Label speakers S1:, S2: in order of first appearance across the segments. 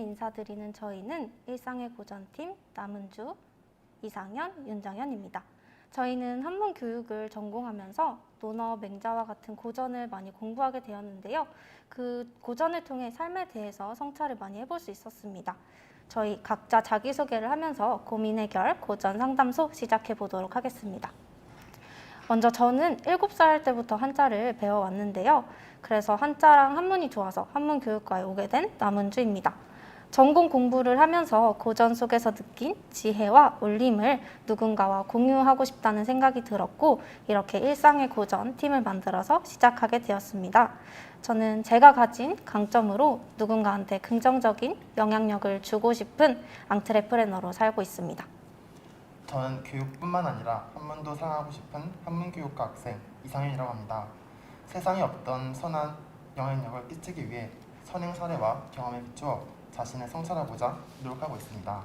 S1: 인사드리는 저희는 일상의 고전팀 남은주, 이상현, 윤정현입니다. 저희는 한문 교육을 전공하면서 논어, 맹자와 같은 고전을 많이 공부하게 되었는데요. 그 고전을 통해 삶에 대해서 성찰을 많이 해볼 수 있었습니다. 저희 각자 자기소개를 하면서 고민 해결 고전 상담소 시작해 보도록 하겠습니다. 먼저 저는 7살 때부터 한자를 배워왔는데요. 그래서 한자랑 한문이 좋아서 한문교육과에 오게 된 남은주입니다. 전공 공부를 하면서 고전 속에서 느낀 지혜와 울림을 누군가와 공유하고 싶다는 생각이 들었고, 이렇게 일상의 고전 팀을 만들어서 시작하게 되었습니다. 저는 제가 가진 강점으로 누군가한테 긍정적인 영향력을 주고 싶은 앙트레프레너로 살고 있습니다.
S2: 저는 교육뿐만 아니라 한문도 사랑하고 싶은 한문교육과 학생 이상현이라고 합니다. 세상에 없던 선한 영향력을 끼치기 위해 선행 사례와 경험에 비추어 자신을 성찰하고자 노력하고 있습니다.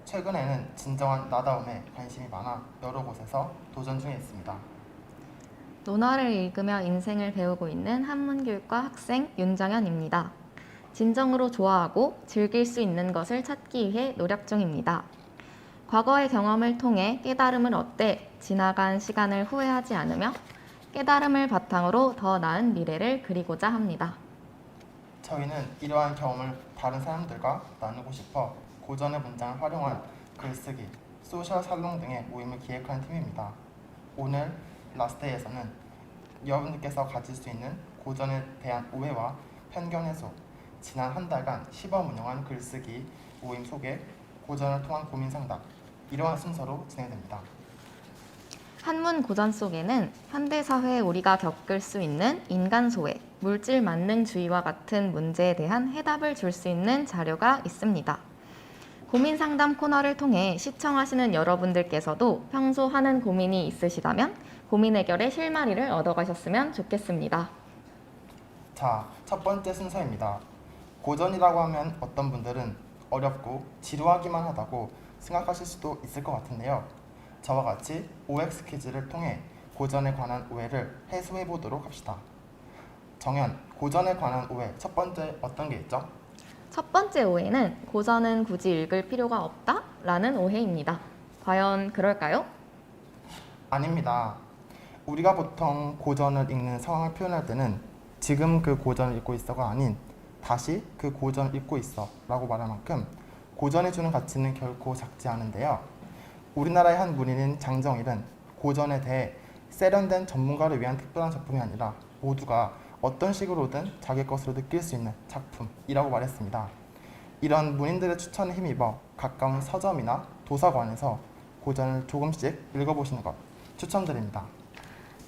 S2: 최근에는 진정한 나다움에 관심이 많아 여러 곳에서 도전 중에 있습니다.
S3: 논어를 읽으며 인생을 배우고 있는 한문교육과 학생 윤정현입니다. 진정으로 좋아하고 즐길 수 있는 것을 찾기 위해 노력 중입니다. 과거의 경험을 통해 깨달음을 얻되 지나간 시간을 후회하지 않으며 깨달음을 바탕으로 더 나은 미래를 그리고자 합니다.
S2: 저희는 이러한 경험을 다른 사람들과 나누고 싶어 고전의 문장을 활용한 글쓰기, 소셜 살롱 등의 모임을 기획한 팀입니다. 오늘 라스트에서는 여러분들께서 가질 수 있는 고전에 대한 오해와 편견 해소, 지난 한 달간 시범 운영한 글쓰기 모임 소개, 고전을 통한 고민 상담, 이러한 순서로 진행됩니다.
S3: 한문 고전 속에는 현대사회에 우리가 겪을 수 있는 인간소외, 물질 만능주의와 같은 문제에 대한 해답을 줄 수 있는 자료가 있습니다. 고민 상담 코너를 통해 시청하시는 여러분들께서도 평소 하는 고민이 있으시다면 고민 해결의 실마리를 얻어가셨으면 좋겠습니다.
S2: 자, 첫 번째 순서입니다. 고전이라고 하면 어떤 분들은 어렵고 지루하기만 하다고 생각하실 수도 있을 것 같은데요. 저와 같이 OX 퀴즈를 통해 고전에 관한 오해를 해소해 보도록 합시다. 정현, 고전에 관한 오해 첫 번째 어떤 게 있죠?
S3: 첫 번째 오해는 고전은 굳이 읽을 필요가 없다? 라는 오해입니다. 과연 그럴까요?
S2: 아닙니다. 우리가 보통 고전을 읽는 상황을 표현할 때는 지금 그 고전을 읽고 있어가 아닌 다시 그 고전을 읽고 있어 라고 말할 만큼 고전이 주는 가치는 결코 작지 않은데요. 우리나라의 한 문인인 장정일은 고전에 대해 세련된 전문가를 위한 특별한 작품이 아니라 모두가 어떤 식으로든 자기 것으로 느낄 수 있는 작품이라고 말했습니다. 이런 문인들의 추천에 힘입어 가까운 서점이나 도서관에서 고전을 조금씩 읽어보시는 것 추천드립니다.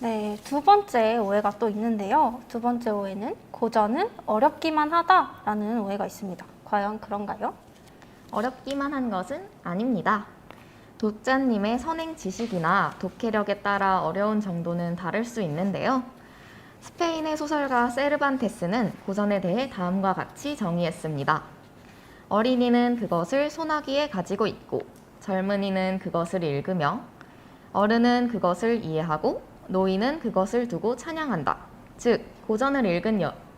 S1: 네, 두 번째 오해가 또 있는데요. 두 번째 오해는 고전은 어렵기만 하다라는 오해가 있습니다. 과연 그런가요?
S3: 어렵기만 한 것은 아닙니다. 독자님의 선행 지식이나 독해력에 따라 어려운 정도는 다를 수 있는데요. 스페인의 소설가 세르반테스는 고전에 대해 다음과 같이 정의했습니다. 어린이는 그것을 소나기에 가지고 있고 젊은이는 그것을 읽으며 어른은 그것을 이해하고 노인은 그것을 두고 찬양한다. 즉, 고전을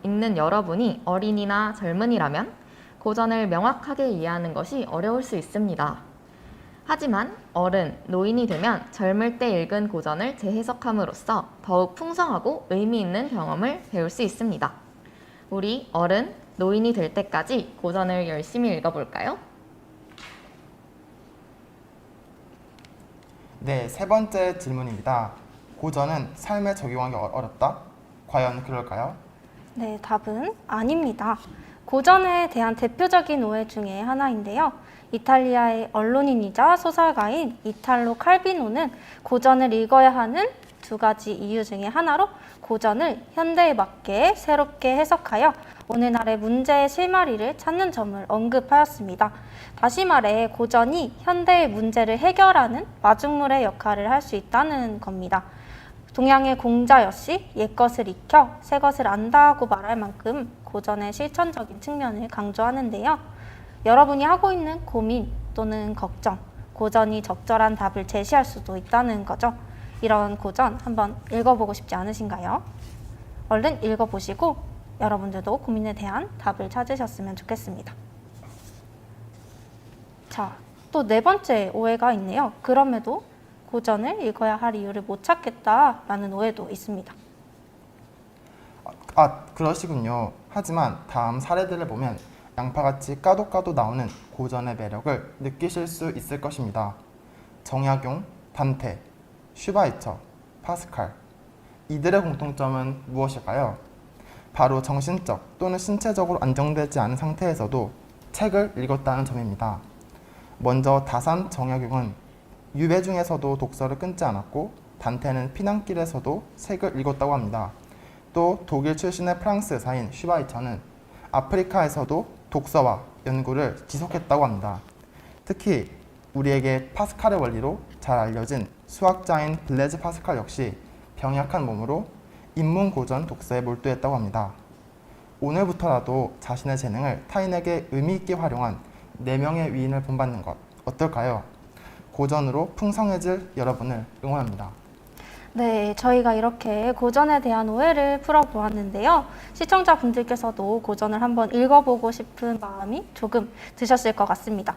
S3: 읽는 여러분이 어린이나 젊은이라면 고전을 명확하게 이해하는 것이 어려울 수 있습니다. 하지만 어른, 노인이 되면 젊을 때 읽은 고전을 재해석함으로써 더욱 풍성하고 의미 있는 경험을 배울 수 있습니다. 우리 어른, 노인이 될 때까지 고전을 열심히 읽어볼까요?
S2: 네, 세 번째 질문입니다. 고전은 삶에 적용하기 어렵다? 과연 그럴까요?
S1: 네, 답은 아닙니다. 고전에 대한 대표적인 오해 중에 하나인데요. 이탈리아의 언론인이자 소설가인 이탈로 칼비노는 고전을 읽어야 하는 두 가지 이유 중에 하나로 고전을 현대에 맞게 새롭게 해석하여 오늘날의 문제의 실마리를 찾는 점을 언급하였습니다. 다시 말해 고전이 현대의 문제를 해결하는 마중물의 역할을 할 수 있다는 겁니다. 동양의 공자 역시 옛것을 익혀 새것을 안다고 말할 만큼 고전의 실천적인 측면을 강조하는데요. 여러분이 하고 있는 고민 또는 걱정, 고전이 적절한 답을 제시할 수도 있다는 거죠. 이런 고전 한번 읽어보고 싶지 않으신가요? 얼른 읽어보시고 여러분들도 고민에 대한 답을 찾으셨으면 좋겠습니다. 자, 또 네 번째 오해가 있네요. 그럼에도 고전을 읽어야 할 이유를 못 찾겠다라는 오해도 있습니다.
S2: 그러시군요. 하지만 다음 사례들을 보면 양파같이 까도 나오는 고전의 매력을 느끼실 수 있을 것입니다. 정약용, 단테, 슈바이처, 파스칼. 이들의 공통점은 무엇일까요? 바로 정신적 또는 신체적으로 안정되지 않은 상태에서도 책을 읽었다는 점입니다. 먼저 다산 정약용은 유배 중에서도 독서를 끊지 않았고 단테는 피난길에서도 책을 읽었다고 합니다. 또 독일 출신의 프랑스 의사인 슈바이처는 아프리카에서도 독서와 연구를 지속했다고 합니다. 특히 우리에게 파스칼의 원리로 잘 알려진 수학자인 블레즈 파스칼 역시 병약한 몸으로 인문고전 독서에 몰두했다고 합니다. 오늘부터라도 자신의 재능을 타인에게 의미 있게 활용한 4명의 위인을 본받는 것 어떨까요? 고전으로 풍성해질 여러분을 응원합니다.
S1: 네, 저희가 이렇게 고전에 대한 오해를 풀어보았는데요. 시청자분들께서도 고전을 한번 읽어보고 싶은 마음이 조금 드셨을 것 같습니다.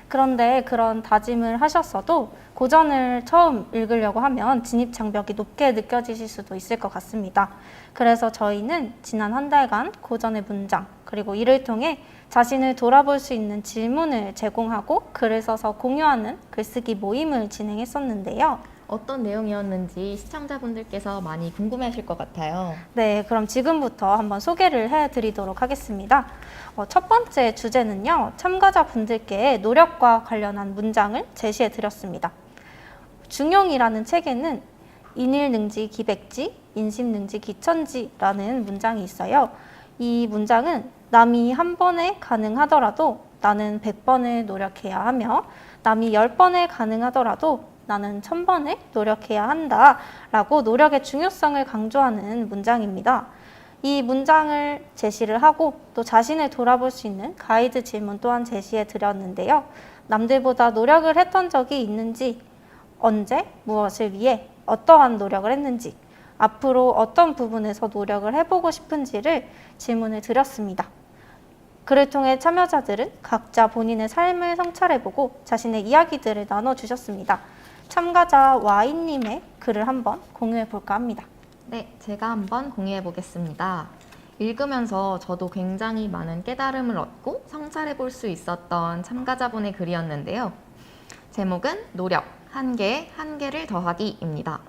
S1: 그런데 그런 다짐을 하셨어도 고전을 처음 읽으려고 하면 진입 장벽이 높게 느껴지실 수도 있을 것 같습니다. 그래서 저희는 지난 한 달간 고전의 문장, 그리고 이를 통해 자신을 돌아볼 수 있는 질문을 제공하고 글을 써서 공유하는 글쓰기 모임을 진행했었는데요.
S3: 어떤 내용이었는지 시청자분들께서 많이 궁금해하실 것 같아요.
S1: 네, 그럼 지금부터 한번 소개를 해드리도록 하겠습니다. 첫 번째 주제는요, 참가자분들께 노력과 관련한 문장을 제시해드렸습니다. 중용이라는 책에는 인일능지 기백지, 인심능지 기천지라는 문장이 있어요. 이 문장은 남이 한 번에 가능하더라도 나는 100번을 노력해야 하며 남이 10번에 가능하더라도 나는 1000번을 노력해야 한다 라고 노력의 중요성을 강조하는 문장입니다. 이 문장을 제시를 하고 또 자신을 돌아볼 수 있는 가이드 질문 또한 제시해 드렸는데요. 남들보다 노력을 했던 적이 있는지, 언제, 무엇을 위해 어떠한 노력을 했는지, 앞으로 어떤 부분에서 노력을 해보고 싶은지를 질문을 드렸습니다. 글을 통해 참여자들은 각자 본인의 삶을 성찰해보고 자신의 이야기들을 나눠주셨습니다. 참가자 Y님의 글을 한번 공유해 볼까 합니다.
S3: 네, 제가 한번 공유해 보겠습니다. 읽으면서 저도 굉장히 많은 깨달음을 얻고 성찰해 볼 수 있었던 참가자분의 글이었는데요. 제목은 노력, 한계를 더하기입니다.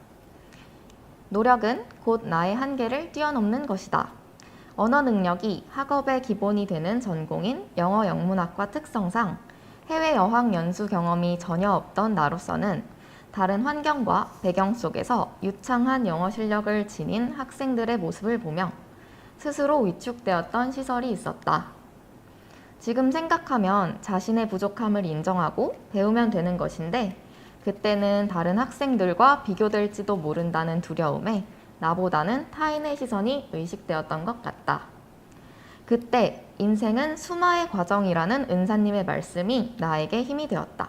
S3: 노력은 곧 나의 한계를 뛰어넘는 것이다. 언어 능력이 학업의 기본이 되는 전공인 영어 영문학과 특성상 해외 여행 연수 경험이 전혀 없던 나로서는 다른 환경과 배경 속에서 유창한 영어 실력을 지닌 학생들의 모습을 보며 스스로 위축되었던 시절이 있었다. 지금 생각하면 자신의 부족함을 인정하고 배우면 되는 것인데 그때는 다른 학생들과 비교될지도 모른다는 두려움에 나보다는 타인의 시선이 의식되었던 것 같다. 그때 인생은 수마의 과정이라는 은사님의 말씀이 나에게 힘이 되었다.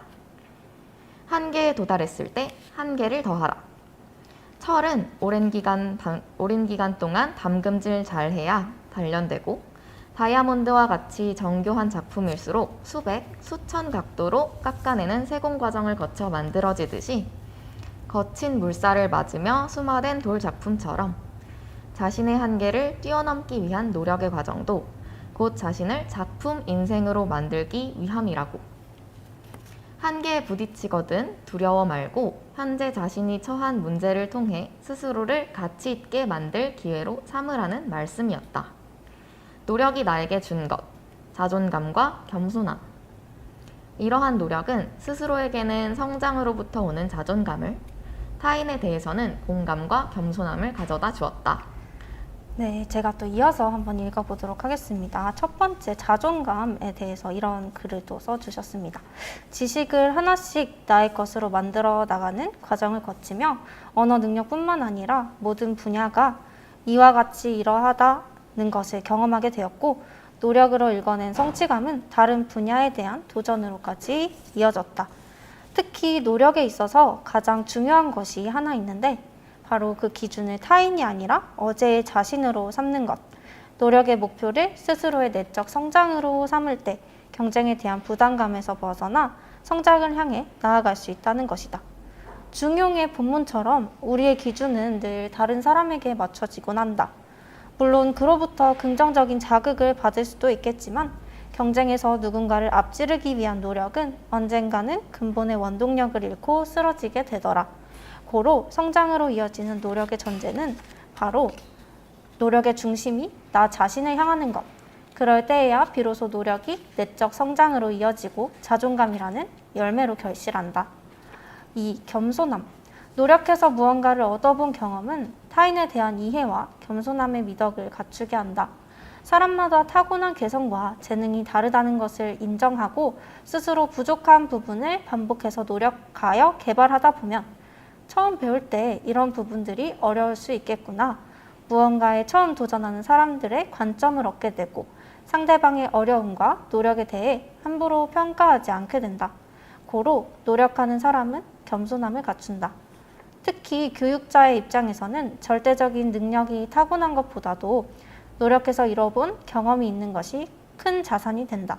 S3: 한계에 도달했을 때 한계를 더하라. 철은 오랜 기간 동안 담금질 잘해야 단련되고 다이아몬드와 같이 정교한 작품일수록 수백, 수천 각도로 깎아내는 세공 과정을 거쳐 만들어지듯이 거친 물살을 맞으며 수마된 돌 작품처럼 자신의 한계를 뛰어넘기 위한 노력의 과정도 곧 자신을 작품 인생으로 만들기 위함이라고. 한계에 부딪히거든 두려워 말고 현재 자신이 처한 문제를 통해 스스로를 가치 있게 만들 기회로 삼으라는 말씀이었다. 노력이 나에게 준 것, 자존감과 겸손함. 이러한 노력은 스스로에게는 성장으로부터 오는 자존감을, 타인에 대해서는 공감과 겸손함을 가져다 주었다.
S1: 네, 제가 또 이어서 한번 읽어보도록 하겠습니다. 첫 번째, 자존감에 대해서 이런 글을 또 써주셨습니다. 지식을 하나씩 나의 것으로 만들어 나가는 과정을 거치며 언어 능력뿐만 아니라 모든 분야가 이와 같이 이러하다는 것을 경험하게 되었고 노력으로 읽어낸 성취감은 다른 분야에 대한 도전으로까지 이어졌다. 특히 노력에 있어서 가장 중요한 것이 하나 있는데 바로 그 기준을 타인이 아니라 어제의 자신으로 삼는 것. 노력의 목표를 스스로의 내적 성장으로 삼을 때 경쟁에 대한 부담감에서 벗어나 성장을 향해 나아갈 수 있다는 것이다. 중용의 본문처럼 우리의 기준은 늘 다른 사람에게 맞춰지곤 한다. 물론 그로부터 긍정적인 자극을 받을 수도 있겠지만 경쟁에서 누군가를 앞지르기 위한 노력은 언젠가는 근본의 원동력을 잃고 쓰러지게 되더라. 고로 성장으로 이어지는 노력의 전제는 바로 노력의 중심이 나 자신을 향하는 것. 그럴 때에야 비로소 노력이 내적 성장으로 이어지고 자존감이라는 열매로 결실한다. 2. 겸손함. 노력해서 무언가를 얻어본 경험은 타인에 대한 이해와 겸손함의 미덕을 갖추게 한다. 사람마다 타고난 개성과 재능이 다르다는 것을 인정하고 스스로 부족한 부분을 반복해서 노력하여 개발하다 보면 처음 배울 때 이런 부분들이 어려울 수 있겠구나. 무언가에 처음 도전하는 사람들의 관점을 얻게 되고 상대방의 어려움과 노력에 대해 함부로 평가하지 않게 된다. 고로 노력하는 사람은 겸손함을 갖춘다. 특히 교육자의 입장에서는 절대적인 능력이 타고난 것보다도 노력해서 이뤄본 경험이 있는 것이 큰 자산이 된다.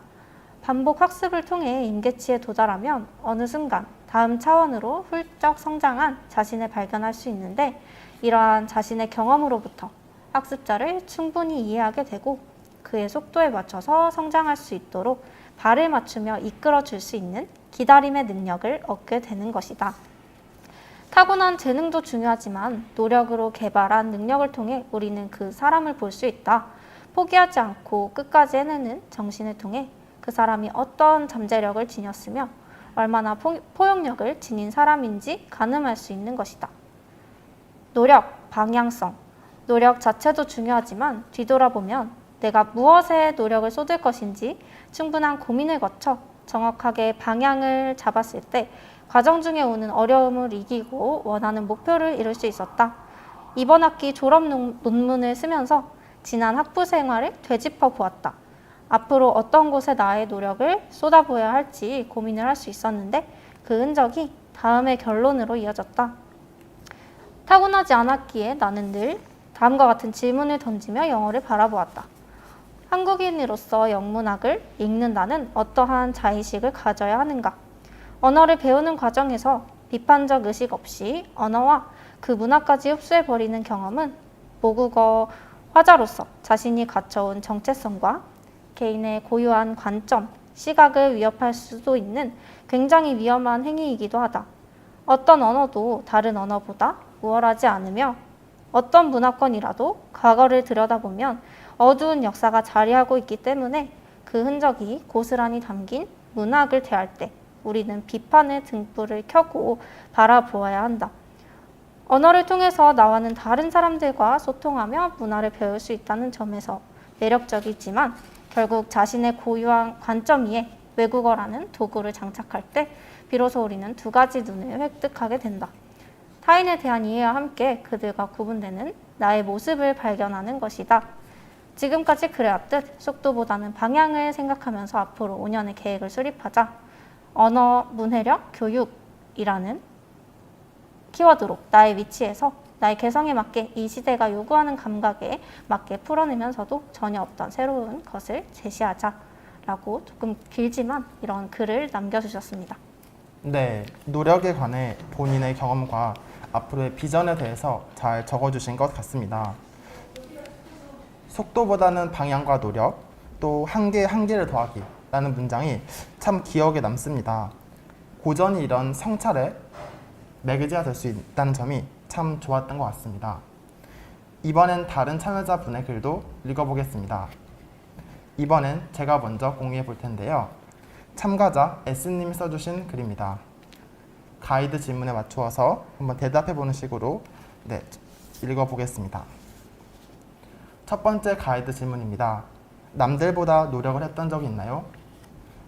S1: 반복 학습을 통해 임계치에 도달하면 어느 순간 다음 차원으로 훌쩍 성장한 자신을 발견할 수 있는데 이러한 자신의 경험으로부터 학습자를 충분히 이해하게 되고 그의 속도에 맞춰서 성장할 수 있도록 발을 맞추며 이끌어 줄 수 있는 기다림의 능력을 얻게 되는 것이다. 타고난 재능도 중요하지만 노력으로 개발한 능력을 통해 우리는 그 사람을 볼 수 있다. 포기하지 않고 끝까지 해내는 정신을 통해 그 사람이 어떤 잠재력을 지녔으며 얼마나 포용력을 지닌 사람인지 가늠할 수 있는 것이다. 노력, 방향성. 노력 자체도 중요하지만 뒤돌아보면 내가 무엇에 노력을 쏟을 것인지 충분한 고민을 거쳐 정확하게 방향을 잡았을 때 과정 중에 오는 어려움을 이기고 원하는 목표를 이룰 수 있었다. 이번 학기 졸업 논문을 쓰면서 지난 학부 생활을 되짚어 보았다. 앞으로 어떤 곳에 나의 노력을 쏟아부어야 할지 고민을 할 수 있었는데 그 흔적이 다음의 결론으로 이어졌다. 타고나지 않았기에 나는 늘 다음과 같은 질문을 던지며 영어를 바라보았다. 한국인으로서 영문학을 읽는다는 어떠한 자의식을 가져야 하는가? 언어를 배우는 과정에서 비판적 의식 없이 언어와 그 문화까지 흡수해버리는 경험은 모국어 화자로서 자신이 갖춰온 정체성과 개인의 고유한 관점, 시각을 위협할 수도 있는 굉장히 위험한 행위이기도 하다. 어떤 언어도 다른 언어보다 우월하지 않으며 어떤 문화권이라도 과거를 들여다보면 어두운 역사가 자리하고 있기 때문에 그 흔적이 고스란히 담긴 문학을 대할 때 우리는 비판의 등불을 켜고 바라보아야 한다. 언어를 통해서 나와는 다른 사람들과 소통하며 문화를 배울 수 있다는 점에서 매력적이지만 결국 자신의 고유한 관점 위에 외국어라는 도구를 장착할 때 비로소 우리는 두 가지 눈을 획득하게 된다. 타인에 대한 이해와 함께 그들과 구분되는 나의 모습을 발견하는 것이다. 지금까지 그래왔듯 속도보다는 방향을 생각하면서 앞으로 5년의 계획을 수립하자. 언어, 문해력, 교육이라는 키워드로 나의 위치에서 나의 개성에 맞게 이 시대가 요구하는 감각에 맞게 풀어내면서도 전혀 없던 새로운 것을 제시하자라고 조금 길지만 이런 글을 남겨주셨습니다.
S2: 네, 노력에 관해 본인의 경험과 앞으로의 비전에 대해서 잘 적어주신 것 같습니다. 속도보다는 방향과 노력, 또 한계를 더하기라는 문장이 참 기억에 남습니다. 고전이 이런 성찰에 매개지가 될 수 있다는 점이 참 좋았던 것 같습니다. 이번엔 다른 참여자분의 글도 읽어보겠습니다. 이번엔 제가 먼저 공유해 볼 텐데요. 참가자 S님이 써주신 글입니다. 가이드 질문에 맞추어서 한번 대답해보는 식으로 읽어보겠습니다. 첫 번째 가이드 질문입니다. 남들보다 노력을 했던 적이 있나요?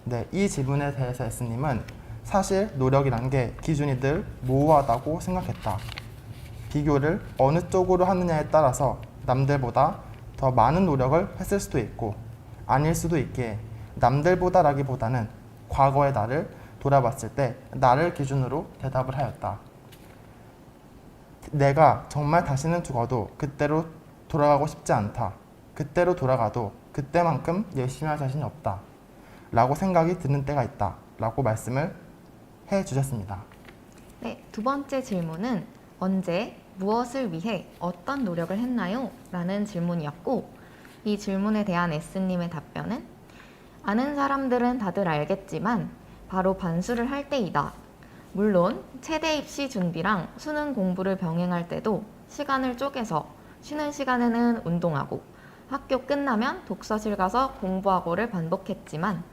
S2: 네, 이 질문에 대해서 S님은 사실 노력이란 게 기준이 늘 모호하다고 생각했다. 비교를 어느 쪽으로 하느냐에 따라서 남들보다 더 많은 노력을 했을 수도 있고 아닐 수도 있기에 남들보다라기보다는 과거의 나를 돌아봤을 때 나를 기준으로 대답을 하였다. 내가 정말 다시는 죽어도 그때로 돌아가고 싶지 않다. 그때로 돌아가도 그때만큼 열심히 할 자신이 없다. 라고 생각이 드는 때가 있다 라고 말씀을 해 주셨습니다.
S3: 네, 두 번째 질문은 언제, 무엇을 위해 어떤 노력을 했나요? 라는 질문이었고, 이 질문에 대한 S님의 답변은 아는 사람들은 다들 알겠지만 바로 반수를 할 때이다. 물론 체대 입시 준비랑 수능 공부를 병행할 때도 시간을 쪼개서 쉬는 시간에는 운동하고 학교 끝나면 독서실 가서 공부하고를 반복했지만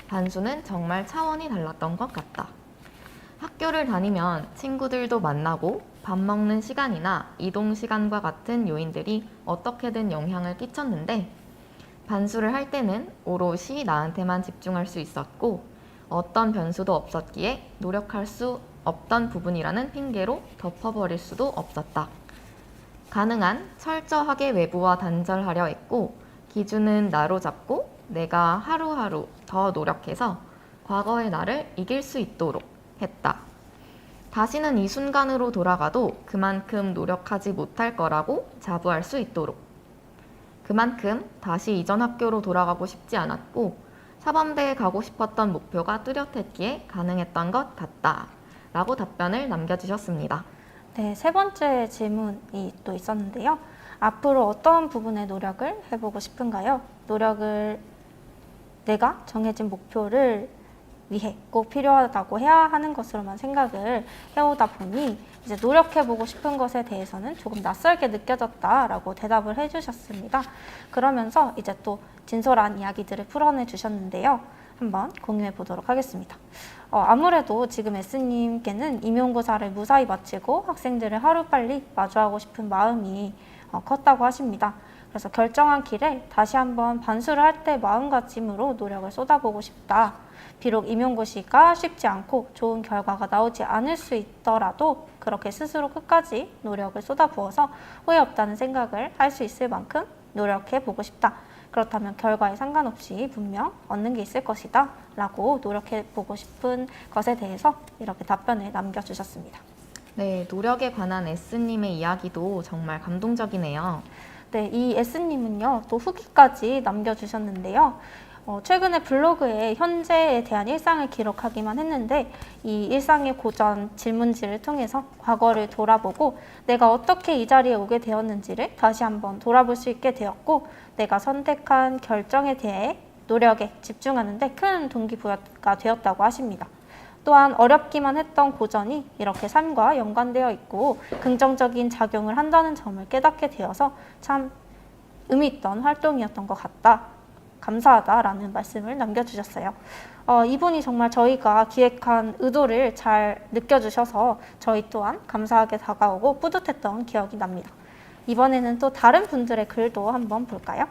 S3: 반수는 정말 차원이 달랐던 것 같다. 학교를 다니면 친구들도 만나고 밥 먹는 시간이나 이동 시간과 같은 요인들이 어떻게든 영향을 끼쳤는데 반수를 할 때는 오롯이 나한테만 집중할 수 있었고 어떤 변수도 없었기에 노력할 수 없던 부분이라는 핑계로 덮어버릴 수도 없었다. 가능한 철저하게 외부와 단절하려 했고 기준은 나로 잡고 내가 하루하루 더 노력해서 과거의 나를 이길 수 있도록 했다. 다시는 이 순간으로 돌아가도 그만큼 노력하지 못할 거라고 자부할 수 있도록. 그만큼 다시 이전 학교로 돌아가고 싶지 않았고 사범대에 가고 싶었던 목표가 뚜렷했기에 가능했던 것 같다. 라고 답변을 남겨주셨습니다.
S1: 네, 세 번째 질문이 또 있었는데요. 앞으로 어떤 부분에 노력을 해보고 싶은가요? 노력을 내가 정해진 목표를 위해 꼭 필요하다고 해야 하는 것으로만 생각을 해오다 보니 이제 노력해보고 싶은 것에 대해서는 조금 낯설게 느껴졌다라고 대답을 해주셨습니다. 그러면서 이제 또 진솔한 이야기들을 풀어내 주셨는데요. 한번 공유해 보도록 하겠습니다. 아무래도 지금 S님께는 임용고사를 무사히 마치고 학생들을 하루빨리 마주하고 싶은 마음이 컸다고 하십니다. 그래서 결정한 길에 다시 한번 반수를 할 때 마음가짐으로 노력을 쏟아보고 싶다. 비록 임용고시가 쉽지 않고 좋은 결과가 나오지 않을 수 있더라도 그렇게 스스로 끝까지 노력을 쏟아부어서 후회 없다는 생각을 할 수 있을 만큼 노력해보고 싶다. 그렇다면 결과에 상관없이 분명 얻는 게 있을 것이다 라고 노력해보고 싶은 것에 대해서 이렇게 답변을 남겨주셨습니다.
S3: 네, 노력에 관한 S님의 이야기도 정말 감동적이네요.
S1: 네, 이 S님은요 또 후기까지 남겨주셨는데요. 최근에 블로그에 현재에 대한 일상을 기록하기만 했는데 이 일상의 고전 질문지를 통해서 과거를 돌아보고 내가 어떻게 이 자리에 오게 되었는지를 다시 한번 돌아볼 수 있게 되었고 내가 선택한 결정에 대해 노력에 집중하는 데 큰 동기부여가 되었다고 하십니다. 또한 어렵기만 했던 고전이 이렇게 삶과 연관되어 있고 긍정적인 작용을 한다는 점을 깨닫게 되어서 참 의미 있던 활동이었던 것 같다. 감사하다라는 말씀을 남겨주셨어요. 이분이 정말 저희가 기획한 의도를 잘 느껴주셔서 저희 또한 감사하게 다가오고 뿌듯했던 기억이 납니다. 이번에는 또 다른 분들의 글도 한번 볼까요?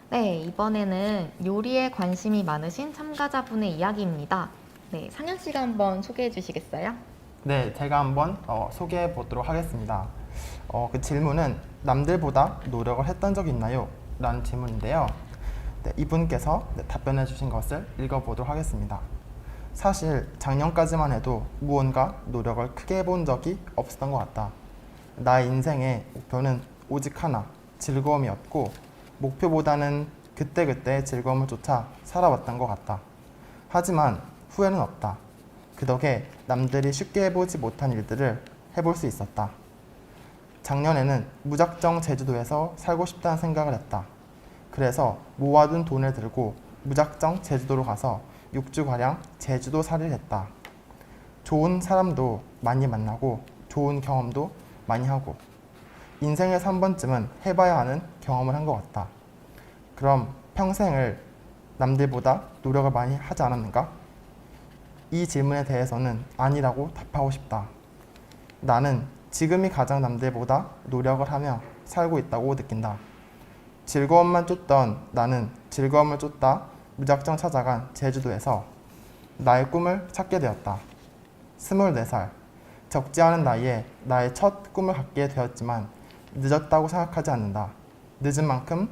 S3: 네, 이번에는 요리에 관심이 많으신 참가자분의 이야기입니다. 네, 상현 씨가 한번 소개해 주시겠어요?
S2: 네, 제가 한번 소개해 보도록 하겠습니다. 그 질문은 남들보다 노력을 했던 적이 있나요? 라는 질문인데요. 네, 이분께서 답변해 주신 것을 읽어보도록 하겠습니다. 사실 작년까지만 해도 무언가 노력을 크게 해본 적이 없었던 것 같다. 나의 인생의 목표는 오직 하나, 즐거움이었고 목표보다는 그때그때의 즐거움을 쫓아 살아왔던 것 같다. 하지만 후회는 없다. 그 덕에 남들이 쉽게 해보지 못한 일들을 해볼 수 있었다. 작년에는 무작정 제주도에서 살고 싶다는 생각을 했다. 그래서 모아둔 돈을 들고 무작정 제주도로 가서 6주가량 제주도 살이를 했다. 좋은 사람도 많이 만나고 좋은 경험도 많이 하고 인생에서 한 번쯤은 해봐야 하는 경험을 한 것 같다. 그럼 평생을 남들보다 노력을 많이 하지 않았는가? 이 질문에 대해서는 아니라고 답하고 싶다. 나는 지금이 가장 남들보다 노력을 하며 살고 있다고 느낀다. 즐거움만 쫓던 나는 즐거움을 쫓다 무작정 찾아간 제주도에서 나의 꿈을 찾게 되었다. 24살, 적지 않은 나이에 나의 첫 꿈을 갖게 되었지만 늦었다고 생각하지 않는다. 늦은 만큼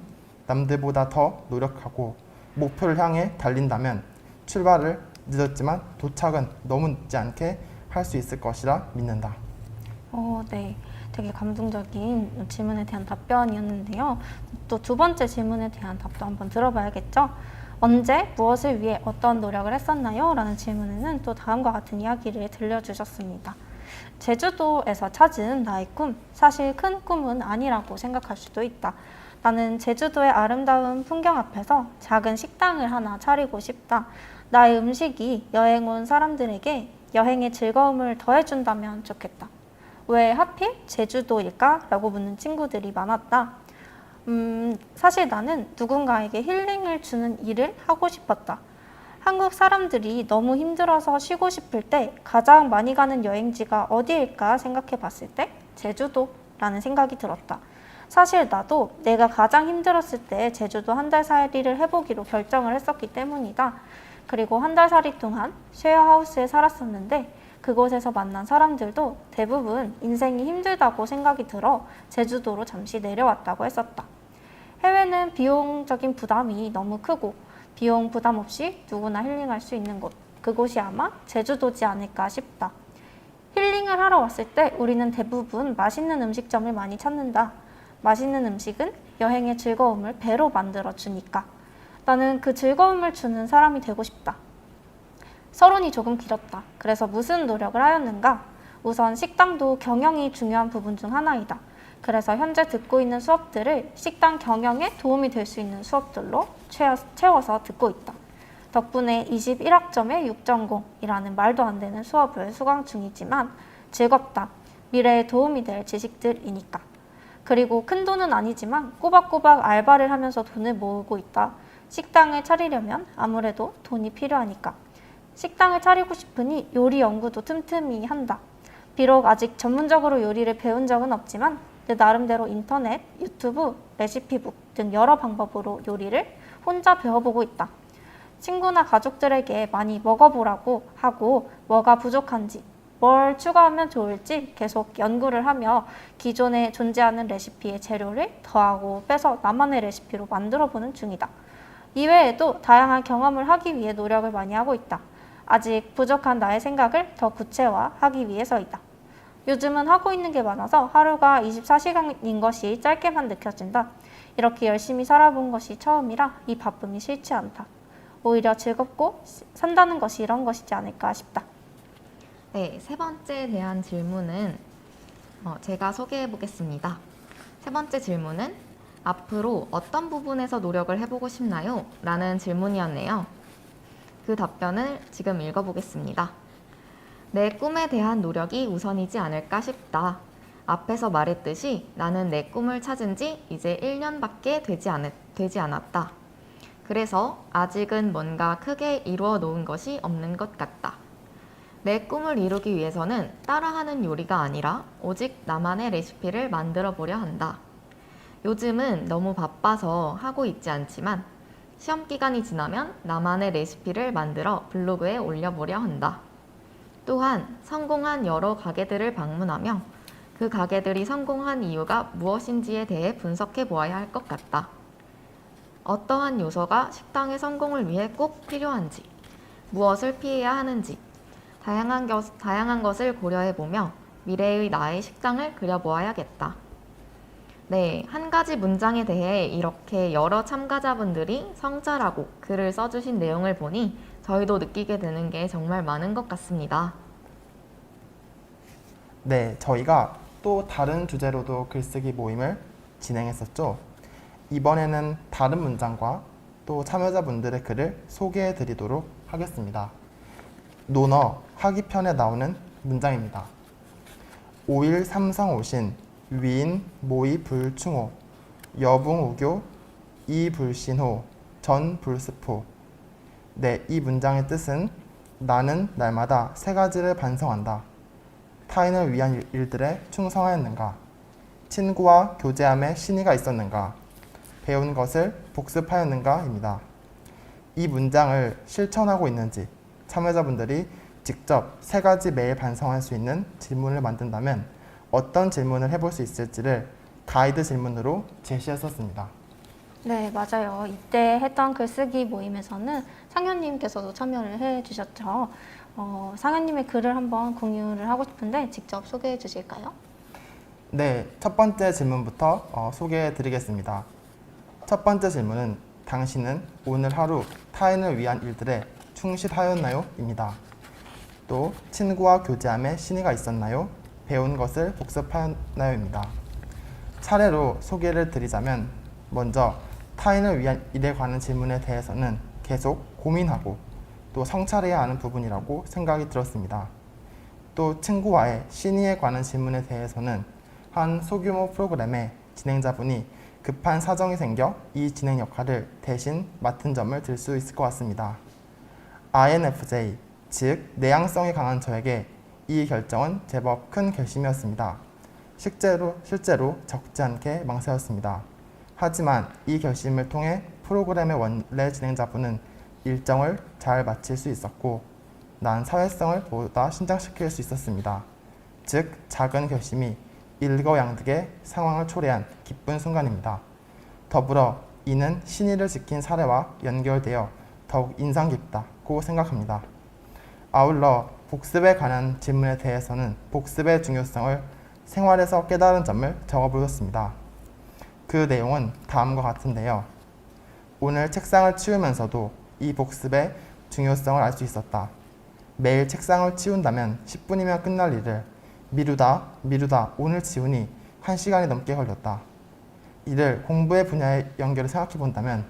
S2: 남들보다 더 노력하고 목표를 향해 달린다면 출발을 늦었지만 도착은 너무 늦지 않게 할 수 있을 것이라 믿는다.
S1: 네. 되게 감동적인 질문에 대한 답변이었는데요. 또 두 번째 질문에 대한 답도 한번 들어봐야겠죠. 언제, 무엇을 위해 어떤 노력을 했었나요? 라는 질문에는 또 다음과 같은 이야기를 들려주셨습니다. 제주도에서 찾은 나의 꿈, 사실 큰 꿈은 아니라고 생각할 수도 있다. 나는 제주도의 아름다운 풍경 앞에서 작은 식당을 하나 차리고 싶다. 나의 음식이 여행 온 사람들에게 여행의 즐거움을 더해준다면 좋겠다. 왜 하필 제주도일까? 라고 묻는 친구들이 많았다. 사실 나는 누군가에게 힐링을 주는 일을 하고 싶었다. 한국 사람들이 너무 힘들어서 쉬고 싶을 때 가장 많이 가는 여행지가 어디일까 생각해 봤을 때 제주도라는 생각이 들었다. 사실 나도 내가 가장 힘들었을 때 제주도 한 달 살이를 해보기로 결정을 했었기 때문이다. 그리고 한 달 살이 동안 쉐어하우스에 살았었는데 그곳에서 만난 사람들도 대부분 인생이 힘들다고 생각이 들어 제주도로 잠시 내려왔다고 했었다. 해외는 비용적인 부담이 너무 크고 비용 부담 없이 누구나 힐링할 수 있는 곳, 그곳이 아마 제주도지 않을까 싶다. 힐링을 하러 왔을 때 우리는 대부분 맛있는 음식점을 많이 찾는다. 맛있는 음식은 여행의 즐거움을 배로 만들어 주니까. 나는 그 즐거움을 주는 사람이 되고 싶다. 서론이 조금 길었다. 그래서 무슨 노력을 하였는가? 우선 식당도 경영이 중요한 부분 중 하나이다. 그래서 현재 듣고 있는 수업들을 식당 경영에 도움이 될 수 있는 수업들로 채워서 듣고 있다. 덕분에 21학점에 6전공이라는 말도 안 되는 수업을 수강 중이지만 즐겁다. 미래에 도움이 될 지식들이니까. 그리고 큰 돈은 아니지만 꼬박꼬박 알바를 하면서 돈을 모으고 있다. 식당을 차리려면 아무래도 돈이 필요하니까. 식당을 차리고 싶으니 요리 연구도 틈틈이 한다. 비록 아직 전문적으로 요리를 배운 적은 없지만 내 나름대로 인터넷, 유튜브, 레시피북 등 여러 방법으로 요리를 혼자 배워보고 있다. 친구나 가족들에게 많이 먹어보라고 하고 뭐가 부족한지, 뭘 추가하면 좋을지 계속 연구를 하며 기존에 존재하는 레시피의 재료를 더하고 빼서 나만의 레시피로 만들어보는 중이다. 이외에도 다양한 경험을 하기 위해 노력을 많이 하고 있다. 아직 부족한 나의 생각을 더 구체화하기 위해서이다. 요즘은 하고 있는 게 많아서 하루가 24시간인 것이 짧게만 느껴진다. 이렇게 열심히 살아본 것이 처음이라 이 바쁨이 싫지 않다. 오히려 즐겁고 산다는 것이 이런 것이지 않을까 싶다.
S3: 네, 세 번째 대한 질문은 제가 소개해 보겠습니다. 세 번째 질문은 앞으로 어떤 부분에서 노력을 해보고 싶나요? 라는 질문이었네요. 그 답변을 지금 읽어보겠습니다. 내 꿈에 대한 노력이 우선이지 않을까 싶다. 앞에서 말했듯이 나는 내 꿈을 찾은 지 이제 1년밖에 되지 않았다. 그래서 아직은 뭔가 크게 이루어 놓은 것이 없는 것 같다. 내 꿈을 이루기 위해서는 따라하는 요리가 아니라 오직 나만의 레시피를 만들어 보려 한다. 요즘은 너무 바빠서 하고 있지 않지만 시험 기간이 지나면 나만의 레시피를 만들어 블로그에 올려보려 한다. 또한 성공한 여러 가게들을 방문하며 그 가게들이 성공한 이유가 무엇인지에 대해 분석해 보아야 할 것 같다. 어떠한 요소가 식당의 성공을 위해 꼭 필요한지, 무엇을 피해야 하는지, 다양한 것을 고려해 보며 미래의 나의 식당을 그려보아야겠다. 네, 한 가지 문장에 대해 이렇게 여러 참가자분들이 성찰하고 글을 써주신 내용을 보니 저희도 느끼게 되는 게 정말 많은 것 같습니다.
S2: 네, 저희가 또 다른 주제로도 글쓰기 모임을 진행했었죠. 이번에는 다른 문장과 또 참여자분들의 글을 소개해 드리도록 하겠습니다. 논어 하기편에 나오는 문장입니다. 5일 삼성 오신 위인 모의 불충호 여붕우교 이불신호 전불스포. 네, 이 문장의 뜻은 나는 날마다 세 가지를 반성한다. 타인을 위한 일들에 충성하였는가? 친구와 교제함에 신의가 있었는가? 배운 것을 복습하였는가?입니다. 이 문장을 실천하고 있는지 참여자분들이 직접 세 가지 매일 반성할 수 있는 질문을 만든다면 어떤 질문을 해볼 수 있을지를 가이드 질문으로 제시했었습니다.
S1: 네, 맞아요. 이때 했던 글쓰기 모임에서는 상현님께서도 참여를 해주셨죠. 상현님의 글을 한번 공유를 하고 싶은데 직접 소개해 주실까요?
S2: 네, 첫 번째 질문부터 소개해 드리겠습니다. 첫 번째 질문은 당신은 오늘 하루 타인을 위한 일들에 충실하였나요? 입니다. 또 친구와 교제함에 신의가 있었나요? 배운 것을 복습하였나요? 입니다. 차례로 소개를 드리자면 먼저 타인을 위한 일에 관한 질문에 대해서는 계속 고민하고 또 성찰해야 하는 부분이라고 생각이 들었습니다. 또 친구와의 신의에 관한 질문에 대해서는 한 소규모 프로그램의 진행자분이 급한 사정이 생겨 이 진행 역할을 대신 맡은 점을 들 수 있을 것 같습니다. INFJ, 즉 내향성이 강한 저에게 이 결정은 제법 큰 결심이었습니다. 실제로 적지 않게 망설였습니다. 하지만 이 결심을 통해 프로그램의 원래 진행자분은 일정을 잘 마칠 수 있었고 난 사회성을 보다 신장시킬 수 있었습니다. 즉 작은 결심이 일거양득의 상황을 초래한 기쁜 순간입니다. 더불어 이는 신의를 지킨 사례와 연결되어 더욱 인상 깊다고 생각합니다. 아울러 복습에 관한 질문에 대해서는 복습의 중요성을 생활에서 깨달은 점을 적어보았습니다. 그 내용은 다음과 같은데요. 오늘 책상을 치우면서도 이 복습의 중요성을 알 수 있었다. 매일 책상을 치운다면 10분이면 끝날 일을 미루다 오늘 치우니 1시간이 넘게 걸렸다. 이를 공부의 분야에 연결해 생각해 본다면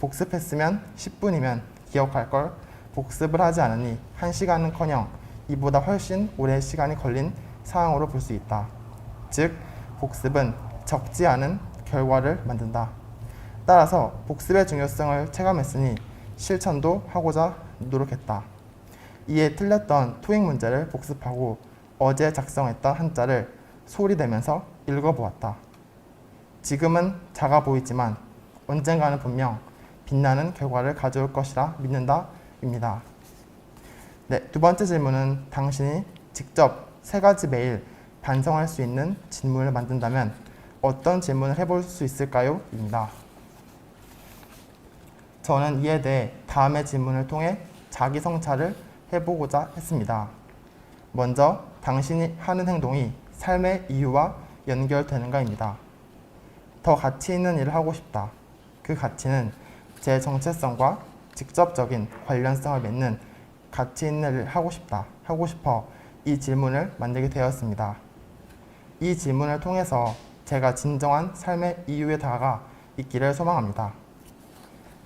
S2: 복습했으면 10분이면 기억할 걸 복습을 하지 않으니 1시간은커녕 이보다 훨씬 오래 시간이 걸린 상황으로 볼 수 있다. 즉 복습은 적지 않은 결과를 만든다. 따라서 복습의 중요성을 체감했으니 실천도 하고자 노력했다. 이에 틀렸던 토익 문제를 복습하고 어제 작성했던 한자를 소리내면서 읽어보았다. 지금은 작아 보이지만 언젠가는 분명 빛나는 결과를 가져올 것이라 믿는다 입니다. 네, 두 번째 질문은 당신이 직접 3가지 매일 반성할 수 있는 질문을 만든다면 어떤 질문을 해볼 수 있을까요? 입니다. 저는 이에 대해 다음의 질문을 통해 자기 성찰을 해보고자 했습니다. 먼저 당신이 하는 행동이 삶의 이유와 연결되는가입니다. 더 가치 있는 일을 하고 싶다. 그 가치는 제 정체성과 직접적인 관련성을 맺는 가치 있는 일을 하고 싶어 이 질문을 만들게 되었습니다. 이 질문을 통해서 제가 진정한 삶의 이유에 다가가 있기를 소망합니다.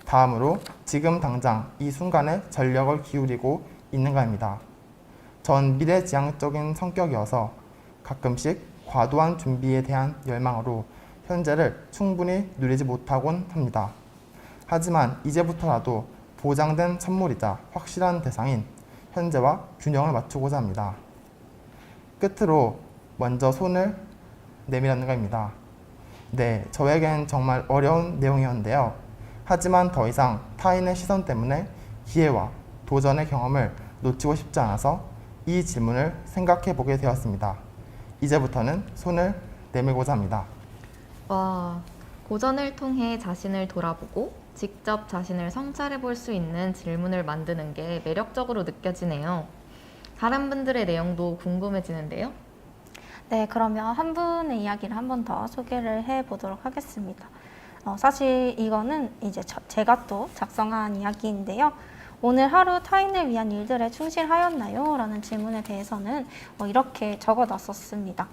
S2: 다음으로 지금 당장 이 순간에 전력을 기울이고 있는가입니다. 전 미래지향적인 성격이어서 가끔씩 과도한 준비에 대한 열망으로 현재를 충분히 누리지 못하곤 합니다. 하지만 이제부터라도 보장된 선물이자 확실한 대상인 현재와 균형을 맞추고자 합니다. 끝으로 먼저 손을 내밀었는가입니다. 네, 저에겐 정말 어려운 내용이었는데요. 하지만 더 이상 타인의 시선 때문에 기회와 도전의 경험을 놓치고 싶지 않아서 이 질문을 생각해 보게 되었습니다. 이제부터는 손을 내밀고자 합니다.
S3: 와, 고전을 통해 자신을 돌아보고 직접 자신을 성찰해 볼 수 있는 질문을 만드는 게 매력적으로 느껴지네요. 다른 분들의 내용도 궁금해지는데요.
S1: 네, 그러면 한 분의 이야기를 한 번 더 소개를 해보도록 하겠습니다. 사실 이거는 이제 제가 또 작성한 이야기인데요. 오늘 하루 타인을 위한 일들에 충실하였나요? 라는 질문에 대해서는 이렇게 적어놨었습니다.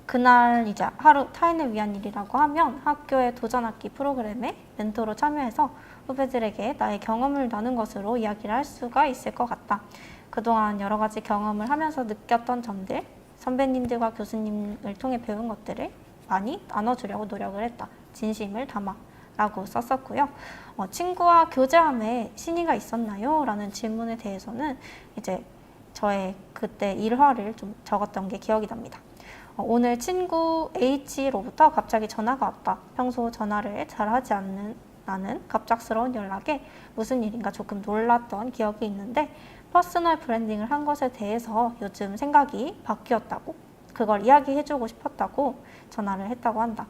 S1: 그날 이제 하루 타인을 위한 일이라고 하면 학교의 도전학기 프로그램에 멘토로 참여해서 후배들에게 나의 경험을 나눈 것으로 이야기를 할 수가 있을 것 같다. 그동안 여러 가지 경험을 하면서 느꼈던 점들, 선배님들과 교수님을 통해 배운 것들을 많이 나눠주려고 노력을 했다. 진심을 담아 라고 썼었고요. 친구와 교제함에 신의가 있었나요? 라는 질문에 대해서는 이제 저의 그때 일화를 좀 적었던 게 기억이 납니다. 오늘 친구 H로부터 갑자기 전화가 왔다. 평소 전화를 잘 하지 않는 나는 갑작스러운 연락에 무슨 일인가 조금 놀랐던 기억이 있는데 퍼스널 브랜딩을 한 것에 대해서 요즘 생각이 바뀌었다고 그걸 이야기해주고 싶었다고 전화를 했다고 한다.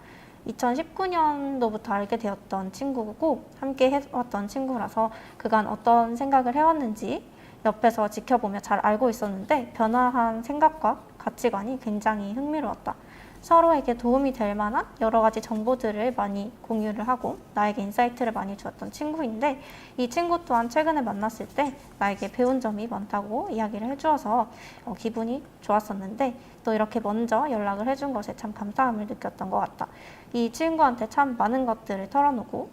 S1: 2019년도부터 알게 되었던 친구고 함께 해왔던 친구라서 그간 어떤 생각을 해왔는지 옆에서 지켜보며 잘 알고 있었는데 변화한 생각과 가치관이 굉장히 흥미로웠다. 서로에게 도움이 될 만한 여러 가지 정보들을 많이 공유를 하고 나에게 인사이트를 많이 주었던 친구인데, 이 친구 또한 최근에 만났을 때 나에게 배운 점이 많다고 이야기를 해주어서 기분이 좋았었는데, 또 이렇게 먼저 연락을 해준 것에 참 감사함을 느꼈던 것 같다. 이 친구한테 참 많은 것들을 털어놓고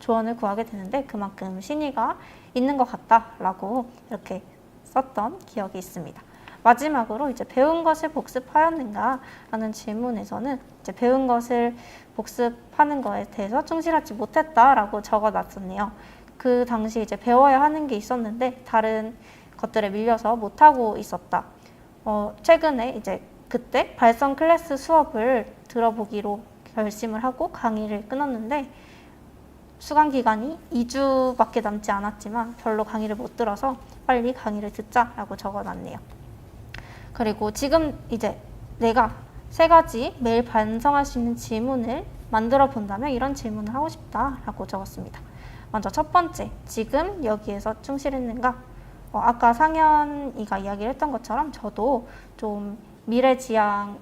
S1: 조언을 구하게 되는데 그만큼 신의가 있는 것 같다라고 이렇게 썼던 기억이 있습니다. 마지막으로 이제 배운 것을 복습하였는가 라는 질문에서는 이제 배운 것을 복습하는 거에 대해서 충실하지 못했다라고 적어놨었네요. 그 당시 이제 배워야 하는 게 있었는데 다른 것들에 밀려서 못하고 있었다. 최근에 이제 그때 발성 클래스 수업을 들어보기로 결심을 하고 강의를 끊었는데, 수강 기간이 2주밖에 남지 않았지만 별로 강의를 못 들어서 빨리 강의를 듣자라고 적어놨네요. 그리고 지금 이제 내가 3가지 매일 반성할 수 있는 질문을 만들어 본다면 이런 질문을 하고 싶다라고 적었습니다. 먼저 첫 번째, 지금 여기에서 충실했는가? 아까 상현이가 이야기를 했던 것처럼 저도 좀 미래를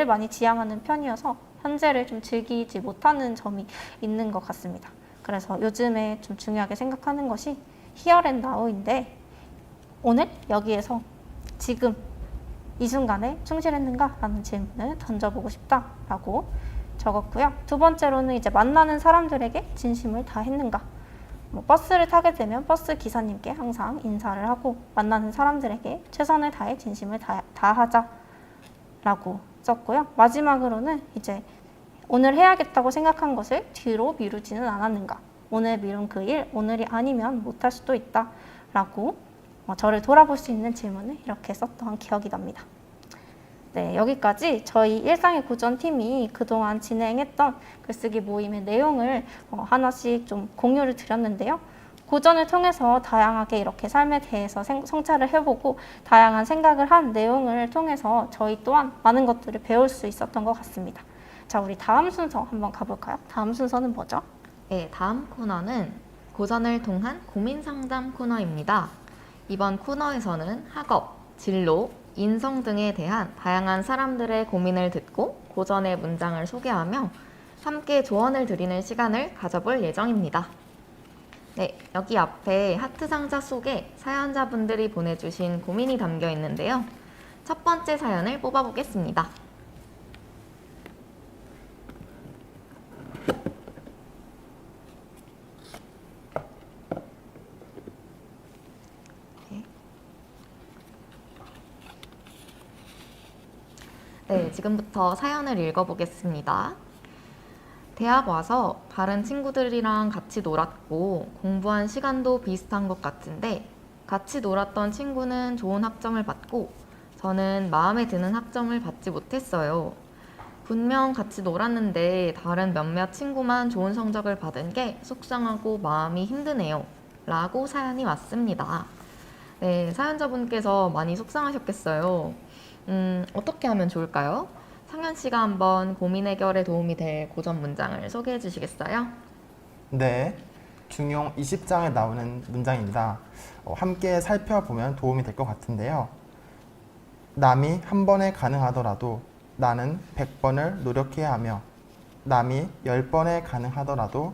S1: 많이 지향하는 편이어서 현재를 좀 즐기지 못하는 점이 있는 것 같습니다. 그래서 요즘에 좀 중요하게 생각하는 것이 here and now인데, 오늘 여기에서 지금 이 순간에 충실했는가? 라는 질문을 던져보고 싶다라고 적었고요. 두 번째로는 이제 만나는 사람들에게 진심을 다했는가? 버스를 타게 되면 버스 기사님께 항상 인사를 하고 만나는 사람들에게 최선을 다해 진심을 다하자라고 썼고요. 마지막으로는 이제 오늘 해야겠다고 생각한 것을 뒤로 미루지는 않았는가? 오늘 미룬 그 일, 오늘이 아니면 못할 수도 있다라고 저를 돌아볼 수 있는 질문을 이렇게 썼던 기억이 납니다. 네, 여기까지 저희 일상의 고전팀이 그동안 진행했던 글쓰기 모임의 내용을 하나씩 좀 공유를 드렸는데요. 고전을 통해서 다양하게 이렇게 삶에 대해서 성찰을 해보고 다양한 생각을 한 내용을 통해서 저희 또한 많은 것들을 배울 수 있었던 것 같습니다. 자, 우리 다음 순서 한번 가볼까요? 다음 순서는 뭐죠?
S3: 네, 다음 코너는 고전을 통한 고민 상담 코너입니다. 이번 코너에서는 학업, 진로, 인성 등에 대한 다양한 사람들의 고민을 듣고 고전의 문장을 소개하며 함께 조언을 드리는 시간을 가져볼 예정입니다. 네, 여기 앞에 하트 상자 속에 사연자분들이 보내주신 고민이 담겨 있는데요. 첫 번째 사연을 뽑아보겠습니다. 네, 지금부터 사연을 읽어보겠습니다. 대학 와서 다른 친구들이랑 같이 놀았고 공부한 시간도 비슷한 것 같은데 같이 놀았던 친구는 좋은 학점을 받고 저는 마음에 드는 학점을 받지 못했어요. 분명 같이 놀았는데 다른 몇몇 친구만 좋은 성적을 받은 게 속상하고 마음이 힘드네요. 라고 사연이 왔습니다. 네, 사연자분께서 많이 속상하셨겠어요. 어떻게 하면 좋을까요? 상현 씨가 한번 고민 해결에 도움이 될 고전 문장을 소개해 주시겠어요?
S2: 네, 중용 20장에 나오는 문장입니다. 함께 살펴보면 도움이 될 것 같은데요. 남이 한 번에 가능하더라도 나는 100번을 노력해야 하며 남이 10번에 가능하더라도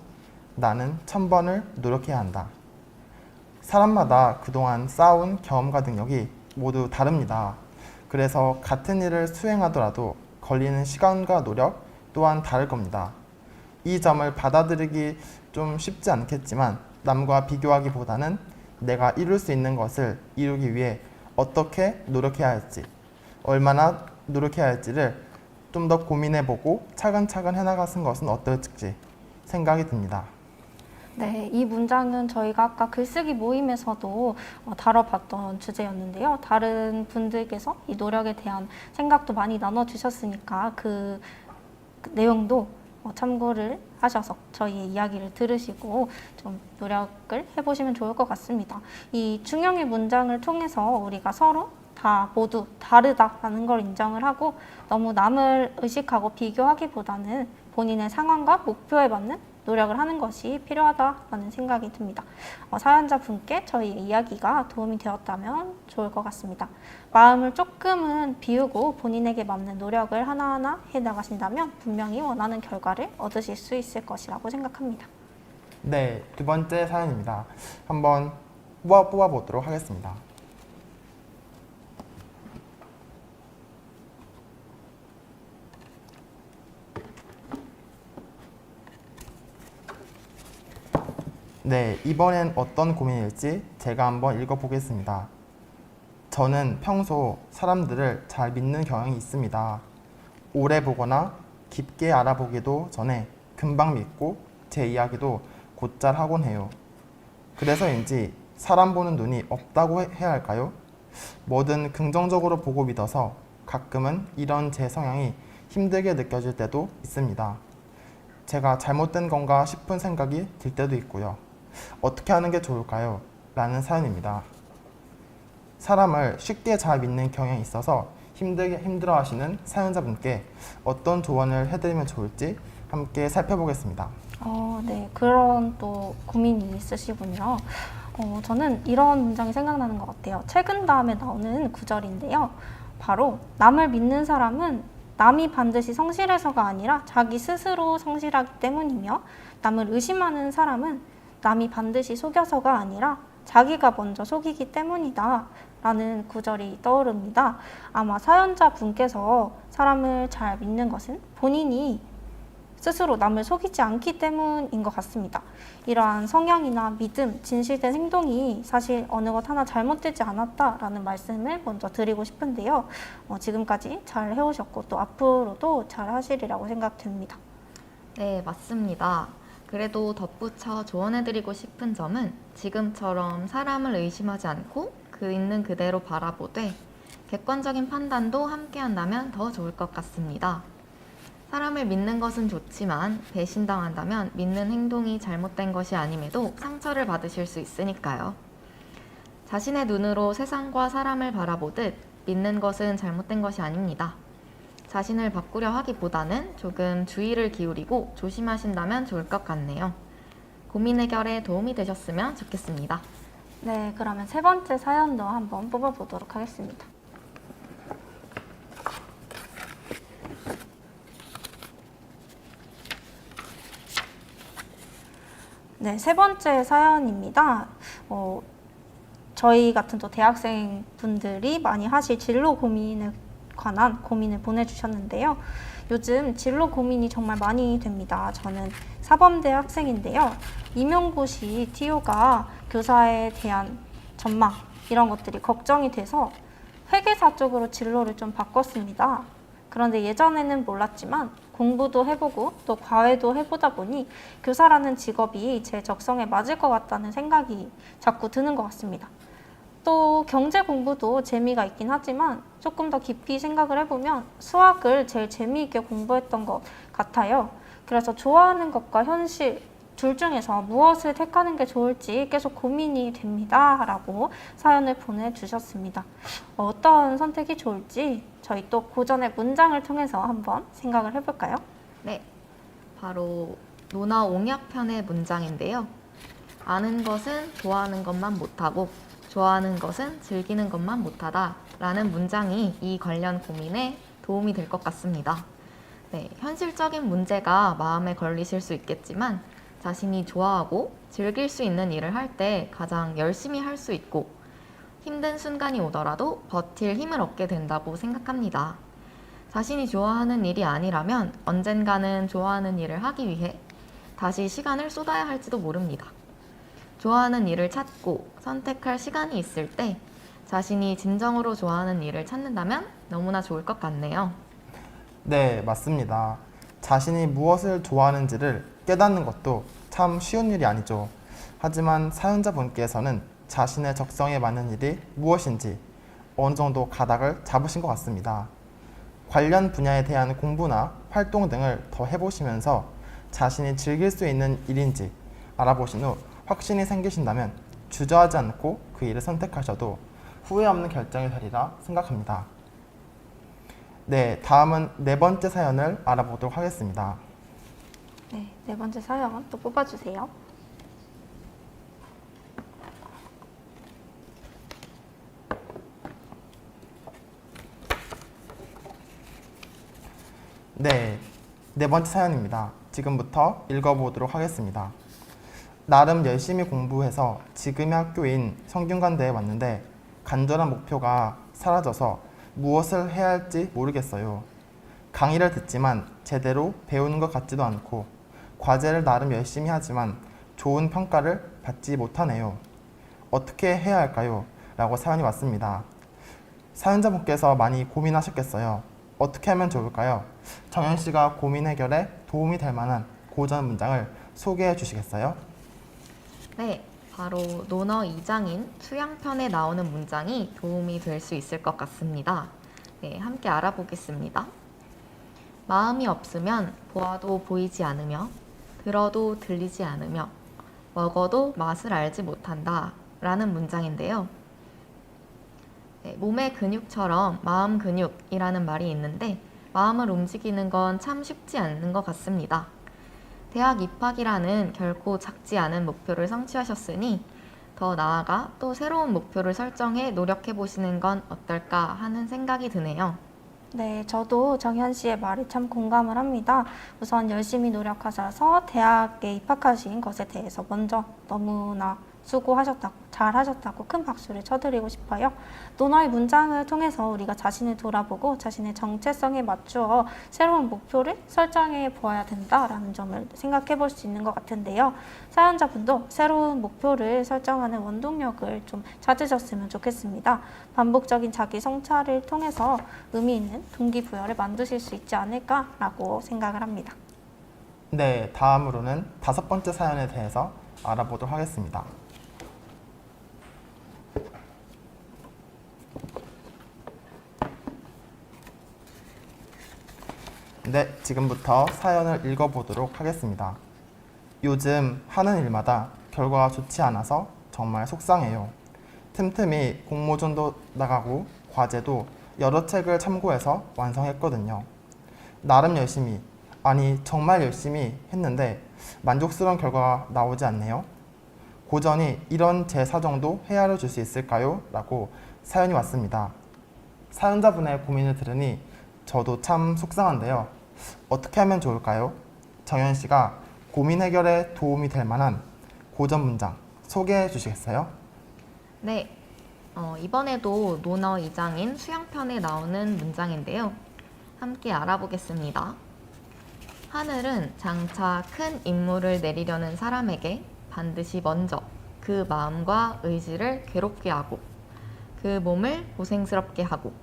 S2: 나는 1000번을 노력해야 한다. 사람마다 그동안 쌓아온 경험과 능력이 모두 다릅니다. 그래서 같은 일을 수행하더라도 걸리는 시간과 노력 또한 다를 겁니다. 이 점을 받아들이기 좀 쉽지 않겠지만 남과 비교하기보다는 내가 이룰 수 있는 것을 이루기 위해 어떻게 노력해야 할지, 얼마나 노력해야 할지를 좀 더 고민해보고 차근차근 해나가는 것은 어떨지 생각이 듭니다.
S1: 네, 이 문장은 저희가 아까 글쓰기 모임에서도 다뤄봤던 주제였는데요. 다른 분들께서 이 노력에 대한 생각도 많이 나눠주셨으니까 그 내용도 참고를 하셔서 저희의 이야기를 들으시고 좀 노력을 해보시면 좋을 것 같습니다. 이 중용의 문장을 통해서 우리가 서로 다 모두 다르다라는 걸 인정을 하고 너무 남을 의식하고 비교하기보다는 본인의 상황과 목표에 맞는 노력을 하는 것이 필요하다라는 생각이 듭니다. 사연자분께 저희의 이야기가 도움이 되었다면 좋을 것 같습니다. 마음을 조금은 비우고 본인에게 맞는 노력을 하나하나 해나가신다면 분명히 원하는 결과를 얻으실 수 있을 것이라고 생각합니다.
S2: 네, 두 번째 사연입니다. 한번 뽑아보도록 하겠습니다. 네, 이번엔 어떤 고민일지 제가 한번 읽어보겠습니다. 저는 평소 사람들을 잘 믿는 경향이 있습니다. 오래 보거나 깊게 알아보기도 전에 금방 믿고 제 이야기도 곧잘 하곤 해요. 그래서인지 사람 보는 눈이 없다고 해야 할까요? 뭐든 긍정적으로 보고 믿어서 가끔은 이런 제 성향이 힘들게 느껴질 때도 있습니다. 제가 잘못된 건가 싶은 생각이 들 때도 있고요. 어떻게 하는 게 좋을까요? 라는 사연입니다. 사람을 쉽게 잘 믿는 경향이 있어서 힘들어하시는 사연자분께 어떤 조언을 해드리면 좋을지 함께 살펴보겠습니다.
S1: 네, 그런 또 고민이 있으시군요. 저는 이런 문장이 생각나는 것 같아요. 최근 다음에 나오는 구절인데요. 바로 남을 믿는 사람은 남이 반드시 성실해서가 아니라 자기 스스로 성실하기 때문이며 남을 의심하는 사람은 남이 반드시 속여서가 아니라 자기가 먼저 속이기 때문이다 라는 구절이 떠오릅니다. 아마 사연자분께서 사람을 잘 믿는 것은 본인이 스스로 남을 속이지 않기 때문인 것 같습니다. 이러한 성향이나 믿음, 진실된 행동이 사실 어느 것 하나 잘못되지 않았다라는 말씀을 먼저 드리고 싶은데요. 지금까지 잘 해오셨고 또 앞으로도 잘 하시리라고 생각됩니다.
S3: 네, 맞습니다. 그래도 덧붙여 조언해드리고 싶은 점은 지금처럼 사람을 의심하지 않고 그 있는 그대로 바라보되 객관적인 판단도 함께 한다면 더 좋을 것 같습니다. 사람을 믿는 것은 좋지만 배신당한다면 믿는 행동이 잘못된 것이 아님에도 상처를 받으실 수 있으니까요. 자신의 눈으로 세상과 사람을 바라보듯 믿는 것은 잘못된 것이 아닙니다. 자신을 바꾸려 하기보다는 조금 주의를 기울이고 조심하신다면 좋을 것 같네요. 고민 해결에 도움이 되셨으면 좋겠습니다.
S1: 네, 그러면 세 번째 사연도 한번 뽑아보도록 하겠습니다. 네, 세 번째 사연입니다. 저희 같은 또 대학생 분들이 많이 하실 진로 고민에 관한 고민을 보내주셨는데요. 요즘 진로 고민이 정말 많이 됩니다. 저는 사범대 학생인데요. 임용고시 TO가 교사에 대한 전망 이런 것들이 걱정이 돼서 회계사 쪽으로 진로를 좀 바꿨습니다. 그런데 예전에는 몰랐지만 공부도 해보고 또 과외도 해보다 보니 교사라는 직업이 제 적성에 맞을 것 같다는 생각이 자꾸 드는 것 같습니다. 또 경제 공부도 재미가 있긴 하지만 조금 더 깊이 생각을 해보면 수학을 제일 재미있게 공부했던 것 같아요. 그래서 좋아하는 것과 현실 둘 중에서 무엇을 택하는 게 좋을지 계속 고민이 됩니다. 라고 사연을 보내주셨습니다. 어떤 선택이 좋을지 저희 또 고전의 문장을 통해서 한번 생각을 해볼까요?
S3: 네, 바로 노나 옹약편의 문장인데요. 아는 것은 좋아하는 것만 못하고 좋아하는 것은 즐기는 것만 못하다 라는 문장이 이 관련 고민에 도움이 될 것 같습니다. 네, 현실적인 문제가 마음에 걸리실 수 있겠지만 자신이 좋아하고 즐길 수 있는 일을 할 때 가장 열심히 할 수 있고 힘든 순간이 오더라도 버틸 힘을 얻게 된다고 생각합니다. 자신이 좋아하는 일이 아니라면 언젠가는 좋아하는 일을 하기 위해 다시 시간을 쏟아야 할지도 모릅니다. 좋아하는 일을 찾고 선택할 시간이 있을 때 자신이 진정으로 좋아하는 일을 찾는다면 너무나 좋을 것 같네요.
S2: 네, 맞습니다. 자신이 무엇을 좋아하는지를 깨닫는 것도 참 쉬운 일이 아니죠. 하지만 사연자분께서는 자신의 적성에 맞는 일이 무엇인지 어느 정도 가닥을 잡으신 것 같습니다. 관련 분야에 대한 공부나 활동 등을 더 해보시면서 자신이 즐길 수 있는 일인지 알아보신 후 확신이 생기신다면 주저하지 않고 그 일을 선택하셔도 후회 없는 결정이 되리라 생각합니다. 네, 다음은 네 번째 사연을 알아보도록 하겠습니다.
S1: 네, 네 번째 사연 또 뽑아주세요.
S2: 네, 네 번째 사연입니다. 지금부터 읽어보도록 하겠습니다. 나름 열심히 공부해서 지금의 학교인 성균관대에 왔는데 간절한 목표가 사라져서 무엇을 해야 할지 모르겠어요. 강의를 듣지만 제대로 배우는 것 같지도 않고 과제를 나름 열심히 하지만 좋은 평가를 받지 못하네요. 어떻게 해야 할까요? 라고 사연이 왔습니다. 사연자분께서 많이 고민하셨겠어요. 어떻게 하면 좋을까요? 정현 씨가 고민 해결에 도움이 될 만한 고전 문장을 소개해 주시겠어요?
S3: 네, 바로 논어 2장인 수양편에 나오는 문장이 도움이 될 수 있을 것 같습니다. 네, 함께 알아보겠습니다. 마음이 없으면 보아도 보이지 않으며 들어도 들리지 않으며 먹어도 맛을 알지 못한다 라는 문장인데요. 네, 몸의 근육처럼 마음 근육이라는 말이 있는데 마음을 움직이는 건 참 쉽지 않은 것 같습니다. 대학 입학이라는 결코 작지 않은 목표를 성취하셨으니 더 나아가 또 새로운 목표를 설정해 노력해 보시는 건 어떨까 하는 생각이 드네요.
S1: 네, 저도 정현 씨의 말에 참 공감을 합니다. 우선 열심히 노력하셔서 대학에 입학하신 것에 대해서 먼저 너무나 수고하셨다고, 잘하셨다고 큰 박수를 쳐드리고 싶어요. 논어의 문장을 통해서 우리가 자신을 돌아보고 자신의 정체성에 맞추어 새로운 목표를 설정해 보아야 된다라는 점을 생각해 볼 수 있는 것 같은데요. 사연자분도 새로운 목표를 설정하는 원동력을 좀 찾으셨으면 좋겠습니다. 반복적인 자기 성찰을 통해서 의미 있는 동기부여를 만드실 수 있지 않을까라고 생각을 합니다.
S2: 네, 다음으로는 다섯 번째 사연에 대해서 알아보도록 하겠습니다. 네, 지금부터 사연을 읽어보도록 하겠습니다. 요즘 하는 일마다 결과가 좋지 않아서 정말 속상해요. 틈틈이 공모전도 나가고 과제도 여러 책을 참고해서 완성했거든요. 나름 열심히, 아니 정말 열심히 했는데 만족스러운 결과가 나오지 않네요. 고전이 이런 제 사정도 헤아려 줄 수 있을까요? 라고 사연이 왔습니다. 사연자분의 고민을 들으니 저도 참 속상한데요. 어떻게 하면 좋을까요? 정현 씨가 고민 해결에 도움이 될 만한 고전 문장 소개해 주시겠어요?
S3: 네, 이번에도 논어 2장인 수양편에 나오는 문장인데요. 함께 알아보겠습니다. 하늘은 장차 큰 임무를 내리려는 사람에게 반드시 먼저 그 마음과 의지를 괴롭게 하고 그 몸을 고생스럽게 하고